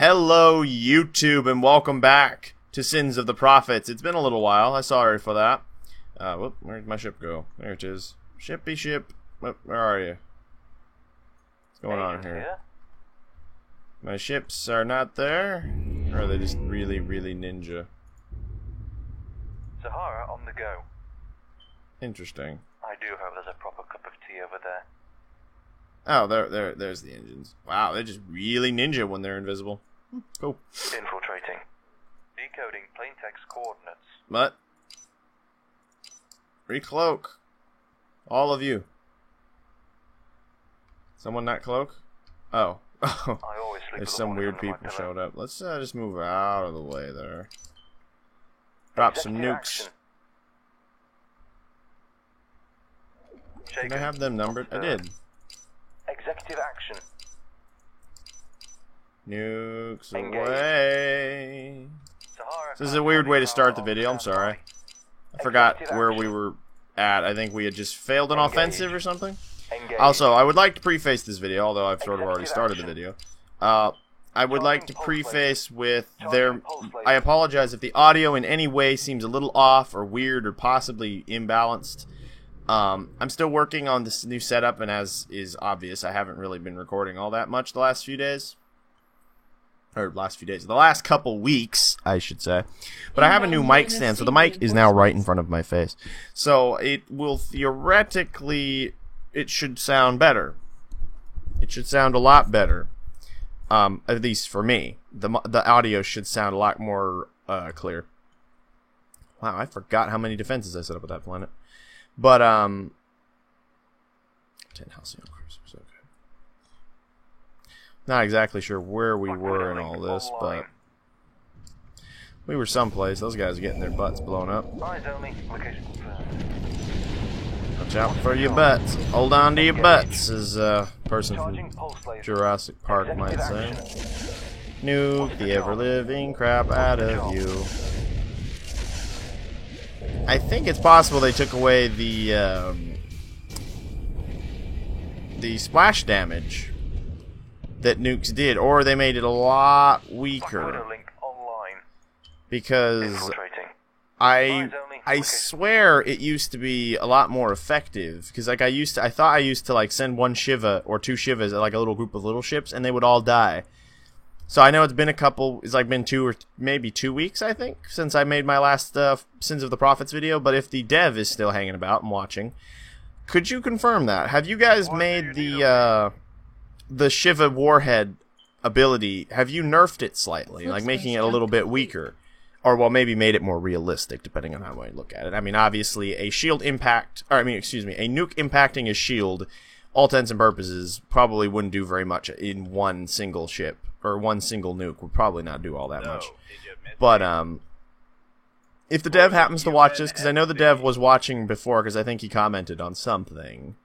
Hello, YouTube, and welcome back to Sins of the Prophets. It's been a little while. I'm sorry for that. Whoop, where'd my ship go? There it is. Shippy ship. Where are you? What's going on here? My ships are not there? Or are they just really, really ninja? Sahara on the go. Interesting. I do hope there's a proper cup of tea over there. Oh, there's the engines. Wow, they're just really ninja when they're invisible. Cool. Infiltrating. Decoding plain text coordinates. What? Recloak. All of you. Someone not cloak? Oh. I always sleep There's with some one weird under my people pillow. showed up. Let's just move out of the way there. Drop some Executive nukes. action. Did Shaken. I have them numbered? I did. Executive action. Nukes Engage. away. Sahara. This is a weird way to start the video. I'm sorry. I forgot where we were at. I think we had just failed an offensive or something. Engage. Also, I would like to preface this video, although I've sort of already started the video. I would like to preface with I apologize if the audio in any way seems a little off or weird or possibly imbalanced. I'm still working on this new setup, and as is obvious, I haven't really been recording all that much the last few days. The last couple weeks, I should say. But I have a new mic stand, so the mic is now right in front of my face. So it will theoretically, it should sound better. It should sound a lot better. At least for me. The audio should sound a lot more clear. Wow, I forgot how many defenses I set up with that planet. But, 10 Halcyon cruisers, okay. Not exactly sure where we were in all this, but we were someplace. Those guys are getting their butts blown up. Eyes only. Location confirmed. Watch out for your butts. Hold on to your butts, as a person from Jurassic Park might say. Nuke the ever-living crap out of you. I think it's possible they took away the splash damage that nukes did, or they made it a lot weaker. Link online. Because Infiltrating. I swear it used to be a lot more effective. Because like I thought I used to like send one Shiva or two Shivas at like a little group of little ships, and they would all die. So I know it's been been 2 or maybe 2 weeks, I think, since I made my last Sins of the Prophets video. But if the dev is still hanging about and watching, could you confirm that? Have you guys made the Shiva Warhead ability? Have you nerfed it slightly, like making it a little bit weaker, or well, maybe made it more realistic, depending on how I look at it? I mean, obviously, a nuke impacting a shield, all intents and purposes, probably wouldn't do very much in one single ship. Or one single nuke would probably not do all that much. But, if the dev happens to watch this, because I know the dev was watching before, because I think he commented on something.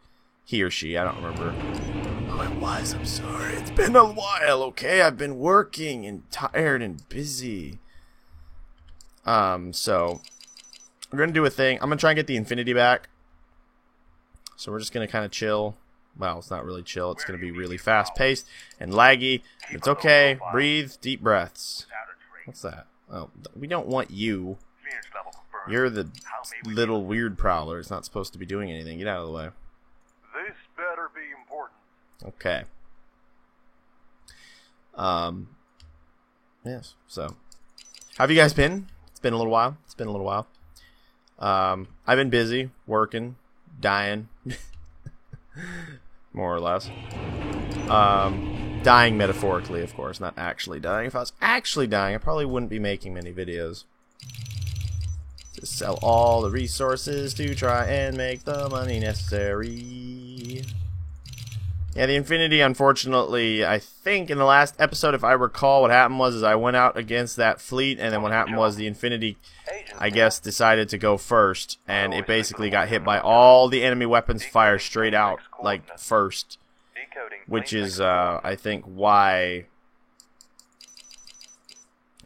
He or she, I don't remember who it was, I'm sorry. It's been a while, okay? I've been working and tired and busy. So, we're going to do a thing. I'm going to try and get the Infinity back. So we're just going to kind of chill. Well, it's not really chill. It's going to be really fast-paced and laggy. It's okay. Breathe. Deep breaths. What's that? Oh, we don't want you. You're the little weird prowler. It's not supposed to be doing anything. Get out of the way. This better be important. Okay. Yes. So, how have you guys been? It's been a little while. I've been busy, working, dying. More or less. Dying metaphorically, of course, not actually dying. If I was actually dying, I probably wouldn't be making many videos. Just sell all the resources to try and make the money necessary. Yeah, the Infinity, unfortunately, I think in the last episode, if I recall, what happened was I went out against that fleet, and then what happened was the Infinity, I guess, decided to go first, and it basically got hit by all the enemy weapons fire straight out, like, first. Which is, I think, why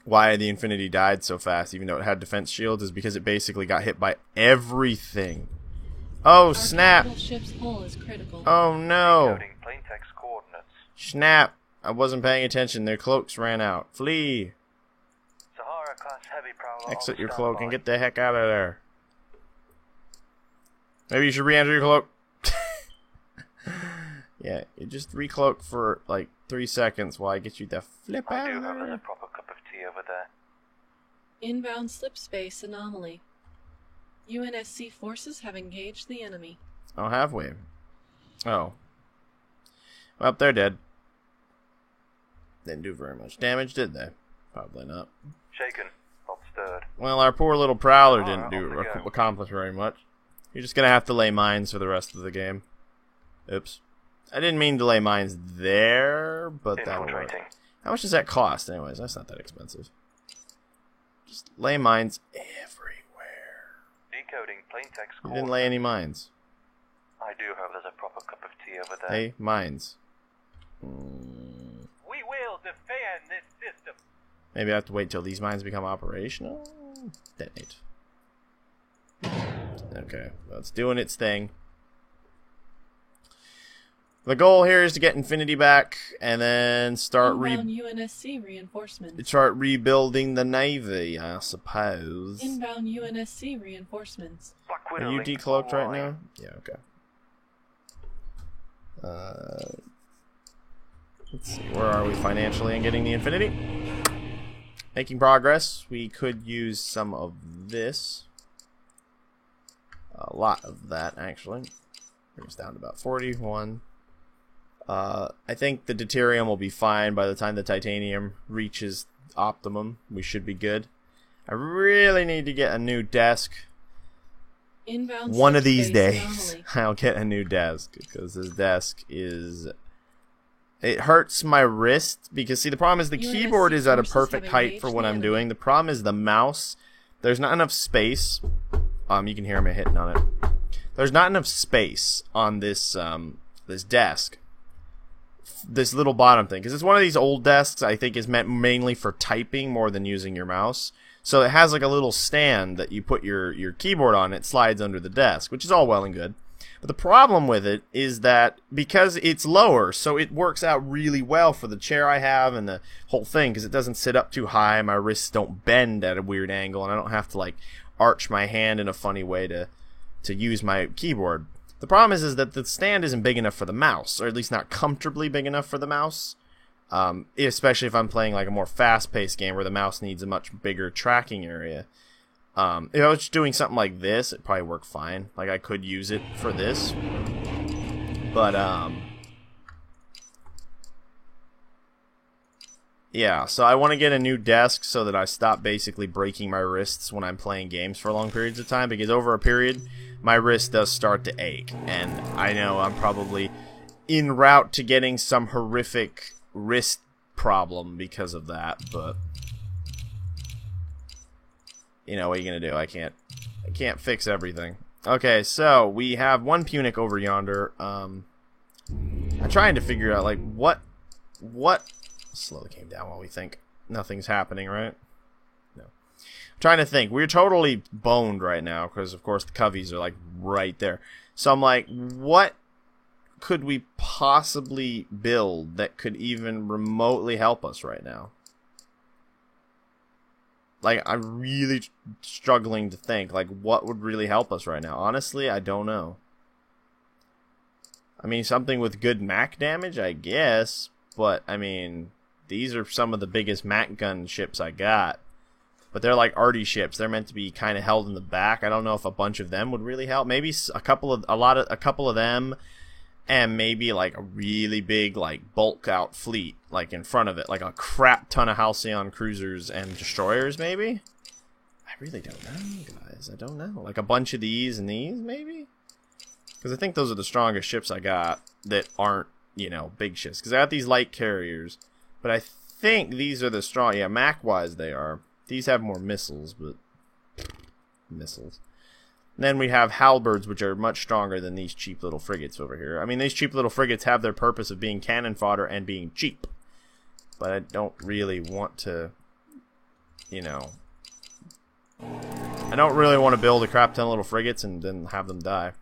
the Infinity died so fast, even though it had defense shields, is because it basically got hit by everything. Oh, snap! Ship's hull is critical. Oh, no! Plain text coordinates. Snap! I wasn't paying attention. Their cloaks ran out. Flee! Sahara class heavy prowler. Exit your on cloak and standby. get the heck out of there. Maybe you should re-enter your cloak. Yeah, you just recloak for like 3 seconds while I get you the flip I out do of have a there. proper cup of tea over there. Inbound slip space anomaly. UNSC forces have engaged the enemy. Oh, have we? Oh. Well, they're dead. Didn't do very much damage, did they? Probably not. Shaken, not stirred. Well, our poor little prowler Oh, didn't off we go. accomplish very much. You're just gonna have to lay mines for the rest of the game. Oops. I didn't mean to lay mines there, but that'll work. Infiltrating. How much does that cost, anyways? That's not that expensive. Just lay mines everywhere. Decoding plain text. You didn't lay any mines. I do hope there's a proper cup of tea over there. Hey, mines. We will defend this system. Maybe I have to wait till these mines become operational? Detonate. Okay, well, it's doing its thing. The goal here is to get Infinity back and then start Inbound UNSC reinforcements. rebuilding the Navy, I suppose. Inbound UNSC reinforcements. Black Widow Are you linked decloaked right online. now? Yeah, okay. Let's see, where are we financially in getting the Infinity? Making progress. We could use some of this. A lot of that, actually. Bring us down to about 41. I think the deuterium will be fine by the time the titanium reaches optimum. We should be good. I really need to get a new desk. Inbound One of slip these space days, anomaly. I'll get a new desk because this desk is... It hurts my wrist because, see, the problem is the UNSC keyboard is at a forces perfect have height for engaged what the I'm enemy. doing. The problem is the mouse. There's not enough space. You can hear me hitting on it. There's not enough space on this this desk. This little bottom thing, because it's one of these old desks I think is meant mainly for typing more than using your mouse. So it has like a little stand that you put your keyboard on. It slides under the desk, which is all well and good. But the problem with it is that because it's lower, so it works out really well for the chair I have and the whole thing, because it doesn't sit up too high. My wrists don't bend at a weird angle, and I don't have to like arch my hand in a funny way to use my keyboard. The problem is that the stand isn't big enough for the mouse, or at least not comfortably big enough for the mouse. Especially if I'm playing like a more fast-paced game where the mouse needs a much bigger tracking area. If I was just doing something like this, it'd probably work fine. Like I could use it for this, but yeah. So I want to get a new desk so that I stop basically breaking my wrists when I'm playing games for long periods of time. Because over a period, my wrist does start to ache, and I know I'm probably en route to getting some horrific wrist problem because of that, but you know, what are you gonna do? I can't fix everything. Okay, so we have one Punic over yonder. I'm trying to figure out like what slow the game down while we think nothing's happening, right? No. I'm trying to think. We're totally boned right now because of course the coveys are like right there. So I'm like, what could we possibly build that could even remotely help us right now? Like, I'm really struggling to think, like, what would really help us right now? Honestly, I don't know. I mean, something with good MAC damage, I guess. But, I mean, these are some of the biggest MAC gun ships I got. But they're like arty ships. They're meant to be kind of held in the back. I don't know if a bunch of them would really help. Maybe a couple of them. And maybe like a really big like bulk out fleet like in front of it, like a crap ton of Halcyon cruisers and destroyers maybe? I really don't know, guys. I don't know. Like a bunch of these and these maybe? Because I think those are the strongest ships I got that aren't, you know, big ships. Because I got these light carriers, but I think these are the strong. Yeah, Mac-wise they are. These have more missiles, but missiles. And then we have halberds, which are much stronger than these cheap little frigates over here. I mean, these cheap little frigates have their purpose of being cannon fodder and being cheap. But I don't really want to, you know... I don't really want to build a crap ton of little frigates and then have them die.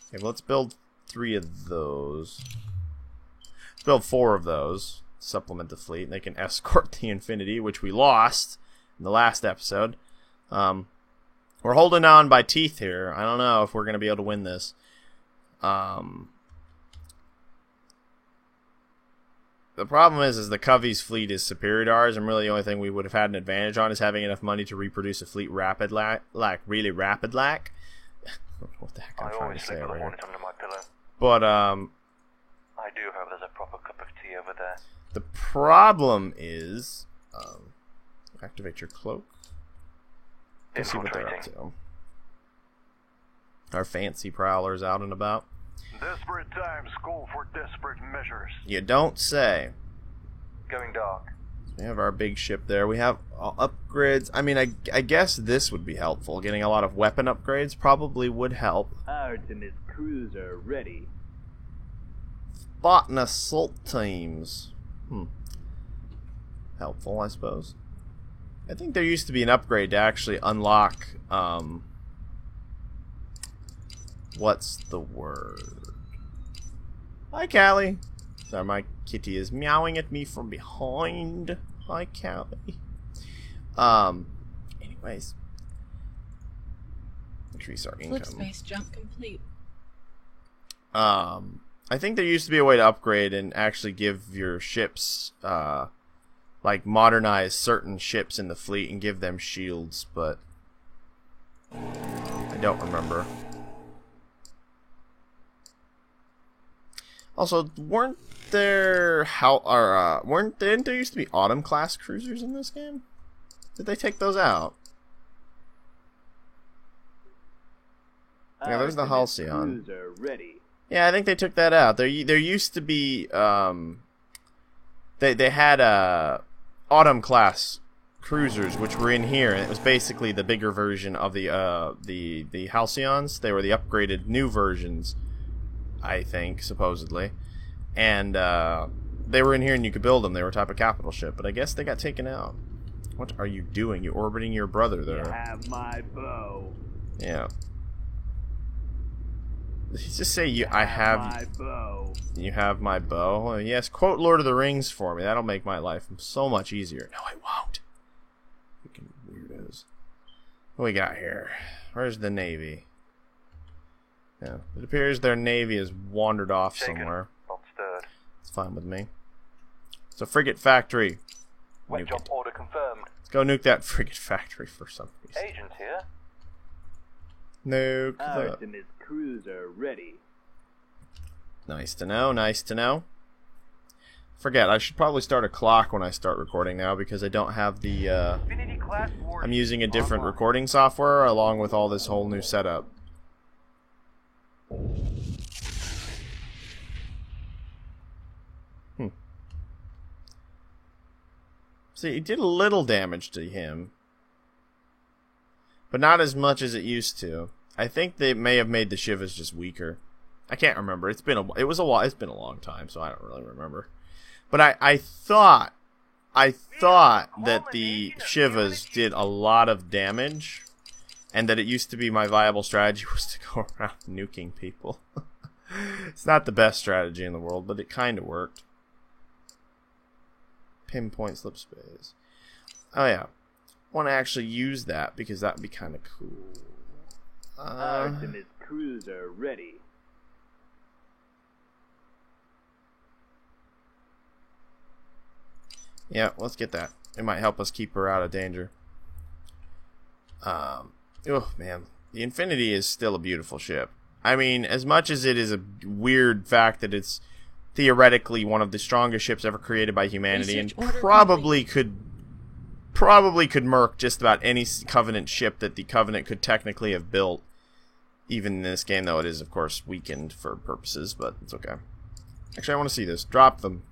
Okay, well, let's build 3 of those. Build 4 of those. Supplement the fleet. And they can escort the Infinity, which we lost in the last episode. We're holding on by teeth here. I don't know if we're going to be able to win this. The problem is the Covey's fleet is superior to ours, and really the only thing we would have had an advantage on is having enough money to reproduce a fleet really rapid. What the heck I'm trying to say over here. Under my pillow. But I do hope there's a proper cup of tea over there. the problem is, activate your cloak. Let's see what they're up to. Our fancy prowlers out and about. Desperate times call for desperate measures. You don't say. Going dark. We have our big ship there. We have upgrades. I mean, I guess this would be helpful. Getting a lot of weapon upgrades probably would help. Artemis cruiser ready. Spotting assault teams. Helpful, I suppose. I think there used to be an upgrade to actually unlock, what's the word? Hi, Callie. Sorry, my kitty is meowing at me from behind. Hi, Callie. Anyways. Increase our income. Flipspace jump complete. I think there used to be a way to upgrade and actually give your ships, like modernize certain ships in the fleet and give them shields, but I don't remember. Also, didn't there used to be Autumn class cruisers in this game? Did they take those out? Yeah, there's the Halcyon. Cruiser ready. Yeah, I think they took that out. There used to be they had Autumn class cruisers which were in here, and it was basically the bigger version of the Halcyons. They were the upgraded new versions, I think, supposedly. And they were in here and you could build them. They were a type of capital ship, but I guess they got taken out. What are you doing? You're orbiting your brother there. You have my bow. Yeah. Just say you have my bow. You have my bow. Yes, quote Lord of the Rings for me. That'll make my life so much easier. No, it won't. Freaking weirdos. What we got here? Where's the Navy? Yeah, it appears their Navy has wandered off somewhere. Not stirred. It's fine with me. It's a frigate factory. Wet Nuke job it. order confirmed. Let's go nuke that frigate factory for some reason. Agent here. Nuke the... Artemis cruiser ready. Nice to know, nice to know. Forget, I should probably start a clock when I start recording now because I don't have the, Infinity class warship I'm using a different online. recording software along with all this whole new setup. See, it did a little damage to him, but not as much as it used to. I think they may have made the Shivas just weaker. I can't remember. It's been a long time, so I don't really remember. But I thought that the Shivas did a lot of damage, and that it used to be my viable strategy was to go around nuking people. It's not the best strategy in the world, but it kind of worked. Pinpoint slip space. Oh yeah, I want to actually use that because that would be kind of cool. Artemis cruiser ready. Yeah, let's get that. It might help us keep her out of danger. Oh man, the Infinity is still a beautiful ship. I mean, as much as it is a weird fact that it's theoretically one of the strongest ships ever created by humanity, and probably could murk just about any Covenant ship that the Covenant could technically have built. Even in this game, though, it is, of course, weakened for purposes, but it's okay. Actually, I want to see this. Drop them.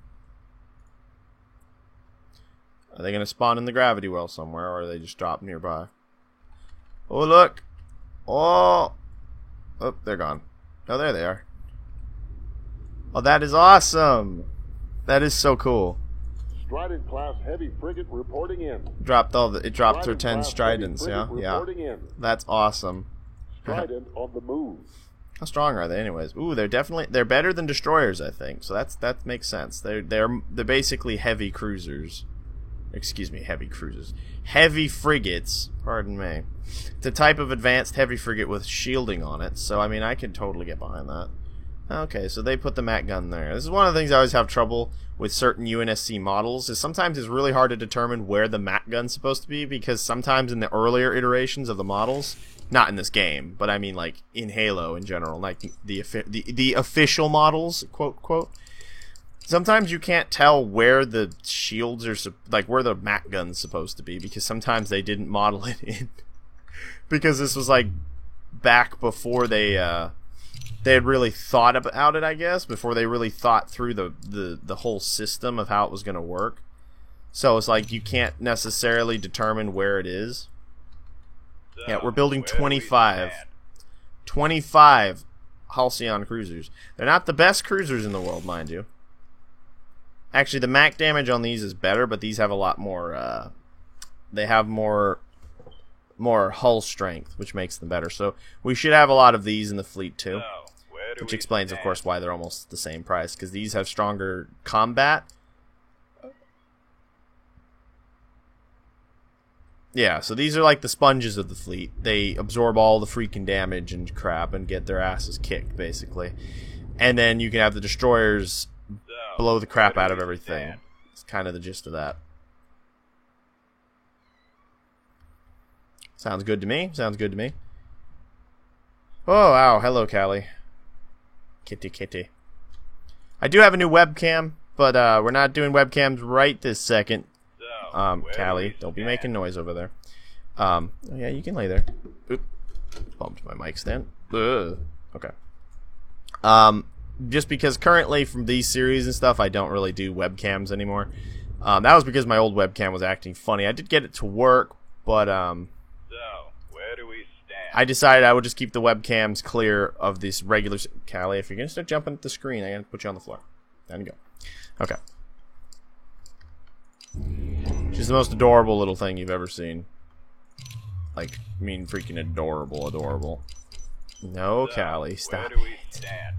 Are they going to spawn in the gravity well somewhere, or are they just drop nearby? Oh, look! Oh! Oh, they're gone. Oh, there they are. Oh, that is awesome! That is so cool. Strident class heavy frigate reporting in. It dropped her 10 Stridents, yeah? Yeah. That's awesome. Strident on the move. How strong are they, anyways? Ooh, they're better than destroyers, I think. So that makes sense. They're basically heavy cruisers. Excuse me, heavy cruisers. Heavy frigates. Pardon me. It's a type of advanced heavy frigate with shielding on it. So I mean, I could totally get behind that. Okay, so they put the MAC gun there. This is one of the things I always have trouble with certain UNSC models. Is sometimes it's really hard to determine where the MAC gun's supposed to be, because sometimes in the earlier iterations of the models. Not in this game, but I mean like in Halo in general, like the official models, quote quote. Sometimes you can't tell where the shields are, like where the MAC gun's supposed to be, because sometimes they didn't model it in. Because this was like back before they had really thought about it, I guess, before they really thought through the whole system of how it was going to work. So it's like you can't necessarily determine where it is. Yeah, we're building 25. 25 Halcyon cruisers. They're not the best cruisers in the world, mind you. Actually, the MAC damage on these is better, but these have a lot more, they have more hull strength, which makes them better. So we should have a lot of these in the fleet, too. Which explains, of course, why they're almost the same price, because these have stronger combat. Yeah, so these are like the sponges of the fleet. They absorb all the freaking damage and crap and get their asses kicked, basically. And then you can have the destroyers blow the crap out of everything. It's kind of the gist of that. Sounds good to me. Sounds good to me. Oh, wow. Hello, Callie. Kitty, kitty. I do have a new webcam, but we're not doing webcams right this second. Callie, don't be making noise over there. Oh, yeah, you can lay there. Oop. Bumped my mic stand. Ugh. Okay. Just because currently from these series and stuff, I don't really do webcams anymore. That was because my old webcam was acting funny. I did get it to work, but So, where do we stand? I decided I would just keep the webcams clear of this regular... Callie, if you're going to start jumping at the screen, I'm going to put you on the floor. There you go. Okay. She's the most adorable little thing you've ever seen. Like, I mean, freaking adorable, adorable. No, Callie, stop Where do we it. stand?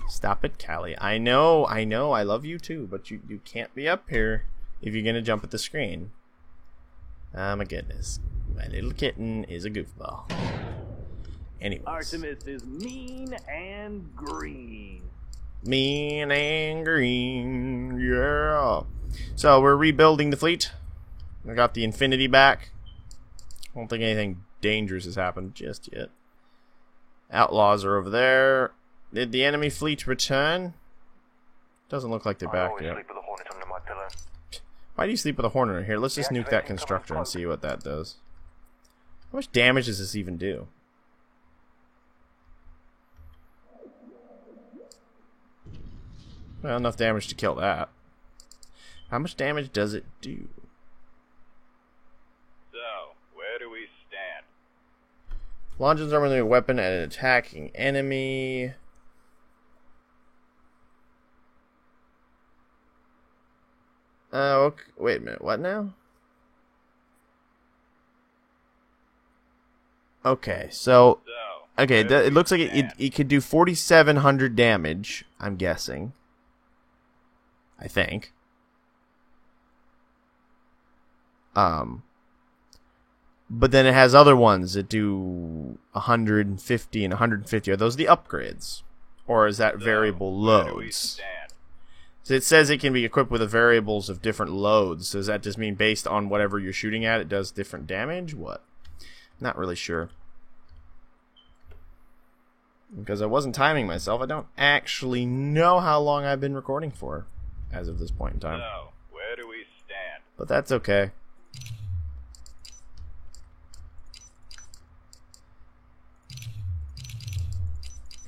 Stop it, Callie. I know, I love you too, but you can't be up here if you're gonna jump at the screen. Oh my goodness. My little kitten is a goofball. Anyways. Artemis is mean and green. Mean and green, yeah. So we're rebuilding the fleet. I got the Infinity back. I don't think anything dangerous has happened just yet. Outlaws are over there. Did the enemy fleet return? Doesn't look like they're I back always yet. sleep with a hornet under my pillow. Why do you sleep with a Hornet? Here, let's just nuke that constructor and see what that does. How much damage does this even do? Well, enough damage to kill that. How much damage does it do? So, where do we stand? Launches armor weapon at an attacking enemy. Okay, wait a minute. What now? Okay, so okay, it looks like it could do 4,700 damage. I'm guessing. I think. But then it has other ones that do 150 and 150. Are those the upgrades? Or is that variable loads? So it says it can be equipped with the variables of different loads. So does that just mean based on whatever you're shooting at, it does different damage? What? Not really sure. Because I wasn't timing myself, I don't actually know how long I've been recording for as of this point in time. So, where do we stand? But that's okay.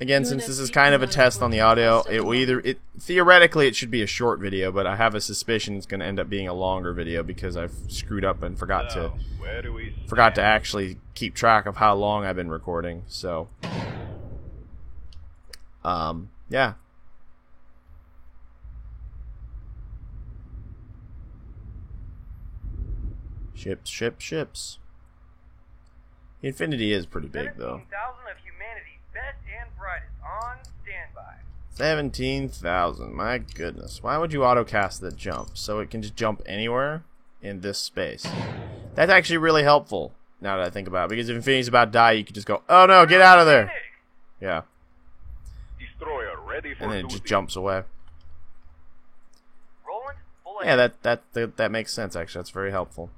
Again, since this is kind of a test on the audio, theoretically it should be a short video, but I have a suspicion it's going to end up being a longer video because I've screwed up and forgot to actually keep track of how long I've been recording. So, yeah. Ships, ships, ships. The Infinity is pretty big, though. 17,000 of humanity's best and brightest on standby. 17,000. My goodness. Why would you autocast the jump? So it can just jump anywhere in this space. That's actually really helpful, now that I think about it. Because if Infinity's about to die, you could just go, oh no, get out of there. Yeah. Destroyer ready for And then it duty. just jumps away. Roland, full Yeah, that makes sense, actually. That's very helpful.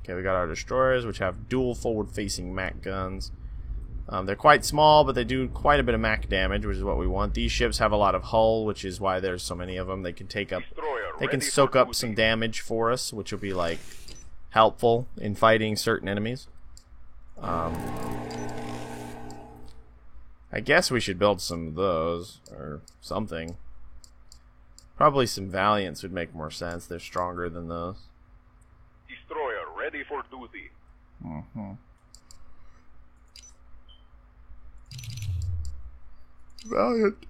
Okay, we got our destroyers, which have dual forward-facing MAC guns. They're quite small, but they do quite a bit of MAC damage, which is what we want. These ships have a lot of hull, which is why there's so many of them. They can take up, they can soak up some damage for us, which will be like helpful in fighting certain enemies. I guess we should build some of those or something. Probably some Valiants would make more sense. They're stronger than those. Destroyer ready for duty. Valiant.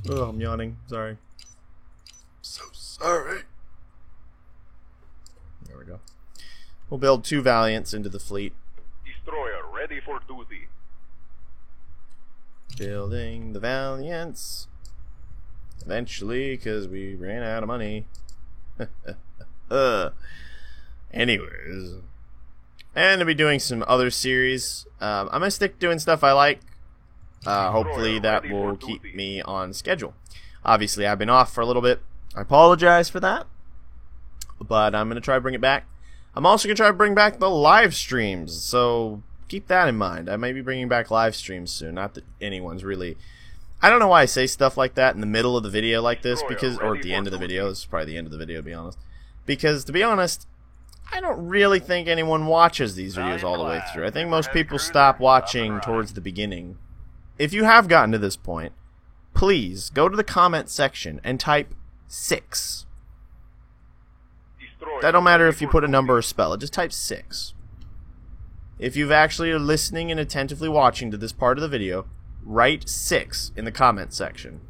Oh, I'm yawning. Sorry. So sorry. There we go. We'll build 2 Valiants into the fleet. Destroyer ready for duty. Building the Valiants. Eventually, because we ran out of money. Anyways. And I'll be doing some other series. I'm going to stick doing stuff I like. Hopefully that will keep me on schedule. Obviously, I've been off for a little bit. I apologize for that. But I'm going to try to bring it back. I'm also going to try to bring back the live streams. So keep that in mind. I may be bringing back live streams soon. Not that anyone's really... I don't know why I say stuff like that in the middle of the video like this. Because, or at the end of the video. This is probably the end of the video, to be honest. Because, to be honest, I don't really think anyone watches these videos all the way through. I think most people stop watching towards the beginning. If you have gotten to this point, please go to the comment section and type 6. That don't matter if you put a number or spell it, just type 6. If you've actually are listening and attentively watching to this part of the video, write 6 in the comment section.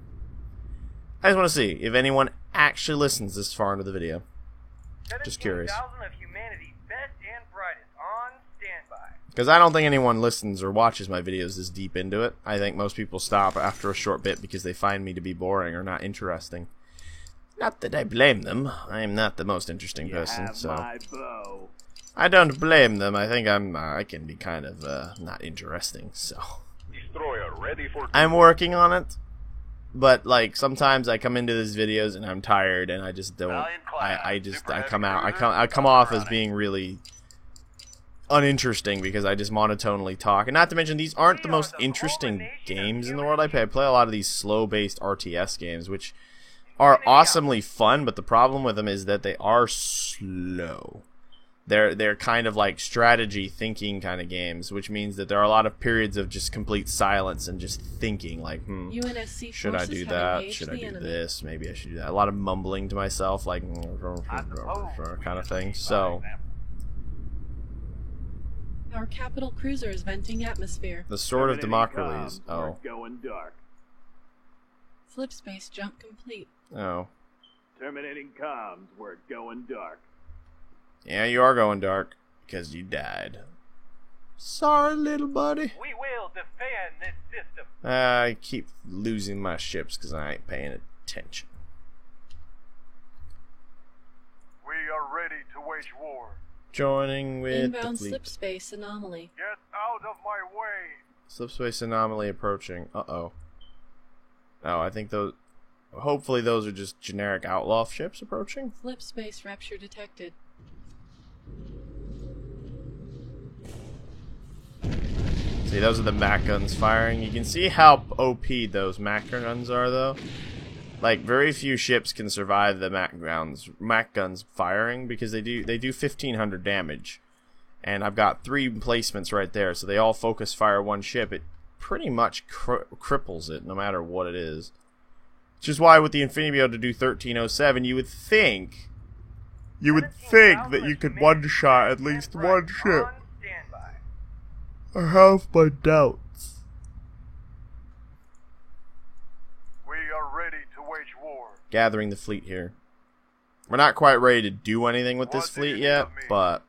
I just want to see if anyone actually listens this far into the video. Just curious. 17,000 of humanity's best and brightest on standby. Because I don't think anyone listens or watches my videos this deep into it. I think most people stop after a short bit because they find me to be boring or not interesting. Not that I blame them. I am not the most interesting person, so My bow. I don't blame them. I think I can be kind of not interesting, so Destroyer ready for duty. I'm working on it. But like sometimes I come into these videos and I'm tired and I just don't. I come off as being really uninteresting because I just monotonely talk. And not to mention these aren't the most interesting games in the world. I play a lot of these slow-based RTS games, which are awesomely fun, but the problem with them is that they are slow. They're kind of like strategy thinking kind of games, which means that there are a lot of periods of just complete silence and just thinking like, UNSC should I forces do have that? engaged Should I the do enemy. this? Maybe I should do that. A lot of mumbling to myself, like kind of thing. So Our capital cruiser is venting atmosphere. the Sword of Terminating Democles. comms, we're going dark. Flip space jump complete. Oh. Terminating comms, we're going dark. Yeah, you are going dark because you died. Sorry, little buddy. We will defend this system. I keep losing my ships because I ain't paying attention. We are ready to wage war. Joining with Inbound the fleet. slip space anomaly. Get out of my way. Slipspace anomaly approaching. Uh-oh. Oh, I think those... Hopefully those are just generic outlaw ships approaching. Flip space rupture detected. See, those are the MAC guns firing. You can see how OP those MAC guns are, though. Like, very few ships can survive the MAC guns firing because they do 1,500 damage. And I've got 3 emplacements right there, so they all focus fire one ship. It pretty much cripples it, no matter what it is. Which is why with the Infinity be able to do 1307, you would think that you could one-shot at least one ship. On standby. I have my doubts. We are ready to wage war. Gathering the fleet here. We're not quite ready to do anything with this fleet yet, but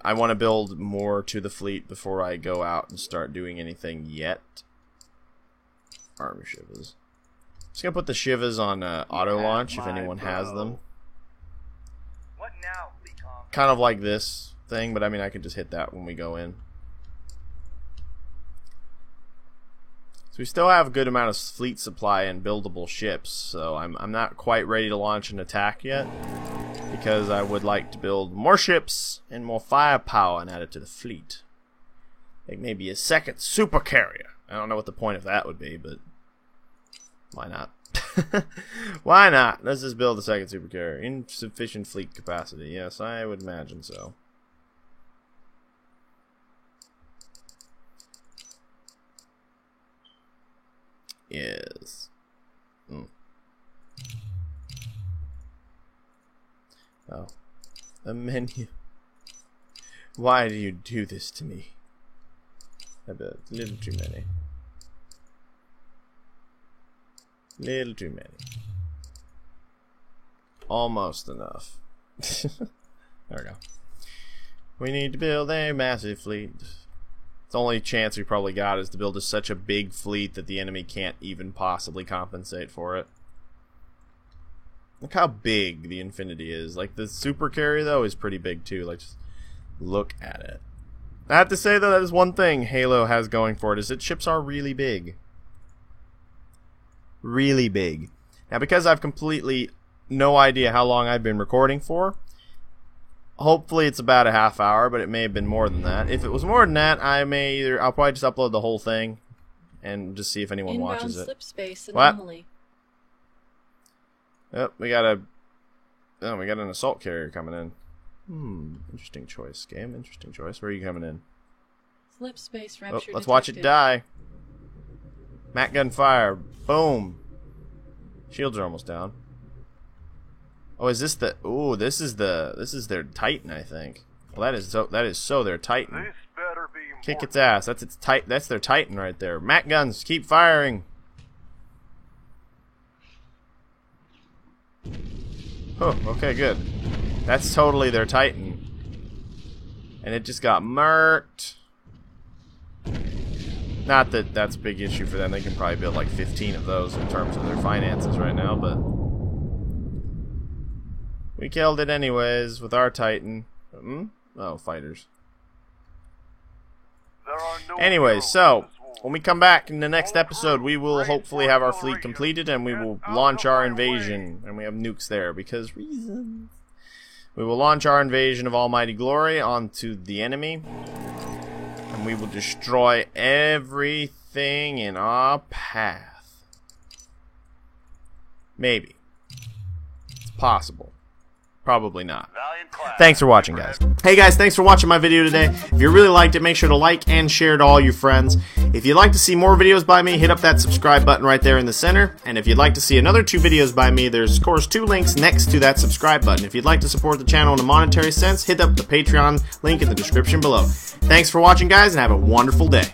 I want to build more to the fleet before I go out and start doing anything yet. Armor Shivas. Just gonna put the Shivas on auto launch if anyone has them. What now, Lecom? Kind of like this thing, but I mean I can just hit that when we go in. So we still have a good amount of fleet supply and buildable ships, so I'm not quite ready to launch an attack yet, because I would like to build more ships and more firepower and add it to the fleet. Like maybe a second super carrier. I don't know what the point of that would be, but why not? Why not? Let's just build a second super carrier. Insufficient fleet capacity. Yes, I would imagine so. Yes. Oh. A menu. Why do you do this to me? A bit. Little too many. Little too many. Almost enough. There we go. We need to build a massive fleet. The only chance we probably got is to build such a big fleet that the enemy can't even possibly compensate for it. Look how big the Infinity is. Like, the super carrier, though, is pretty big, too. Like, just look at it. I have to say, though, that is one thing Halo has going for it, is its ships are really big. Really big. Now, because I've completely no idea how long I've been recording for, hopefully it's about a half hour, but it may have been more than that. If it was more than that, I'll probably just upload the whole thing and just see if anyone watches it. Slip space What? anomaly. Yep, we got an assault carrier coming in. Interesting choice, game. Interesting choice. Where are you coming in? Slip space Oh, rupture let's watch it detected. die. Mac gun fire. Boom. Shields are almost down. Oh, is this the? Ooh, this is their Titan, I think. Well, that is so their Titan. This better be Kick its ass. That's their Titan right there. Mac guns, keep firing. Oh, okay, good. That's totally their Titan. And it just got murked. Not that that's a big issue for them. They can probably build like 15 of those in terms of their finances right now, but we killed it anyways with our Titan. Oh, fighters. There are no Anyways, heroes so in this war. when we come back in the next episode, we will hopefully have our fleet completed and we will launch our invasion. And we have nukes there because reasons. We will launch our invasion of Almighty Glory onto the enemy. And we will destroy everything in our path. Maybe. It's possible. Probably not. Valiant class. Thanks for watching, guys. Hey guys, thanks for watching my video today. If you really liked it, make sure to like and share to all your friends. If you'd like to see more videos by me, hit up that subscribe button right there in the center. And if you'd like to see another 2 videos by me, there's of course 2 links next to that subscribe button. If you'd like to support the channel in a monetary sense, hit up the Patreon link in the description below. Thanks for watching, guys, and have a wonderful day.